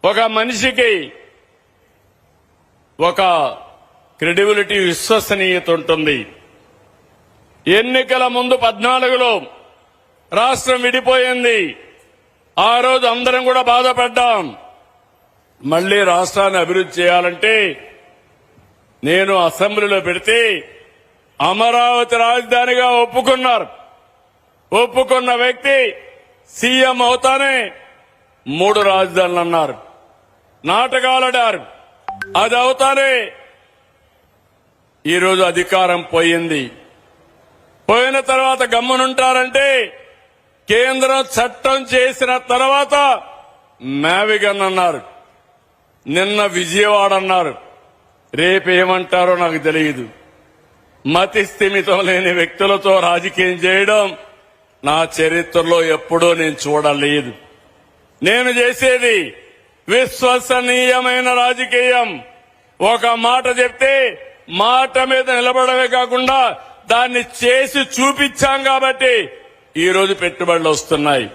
ఒక మనిషికి ఒక క్రెడిబిలిటీ, విశ్వసనీయత ఉంటుంది. ఎన్నికల ముందు 14లో రాష్ట్రం విడిపోయింది. ఆ రోజు అందరం కూడా బాధపడ్డాం. మళ్లీ రాష్ట్రాన్ని అభివృద్ధి చేయాలంటే నేను అసెంబ్లీలో పెడితే అమరావతి రాజధానిగా ఒప్పుకున్న వ్యక్తి సీఎం అవుతానే 3 రాజధానులు అన్నారు, నాటకాలాడారు. అది అవుతానే ఈరోజు అధికారం పోయింది. పోయిన తర్వాత గమ్మునుంటారంటే కేంద్రం చట్టం చేసిన తర్వాత మేవిగన్ అన్నారు, నిన్న విజయవాడ అన్నారు, రేపేమంటారో నాకు తెలియదు. మతి స్థిమితం లేని వ్యక్తులతో రాజకీయం చేయడం నా చరిత్రలో ఎప్పుడూ నేను చూడలేదు. నేను చేసేది విశ్వసనీయమైన రాజకీయం. ఒక మాట చెప్తే మాట మీద నిలబడమే కాకుండా దాన్ని చేసి చూపించాం కాబట్టి ఈరోజు పెట్టుబడులు వస్తున్నాయి.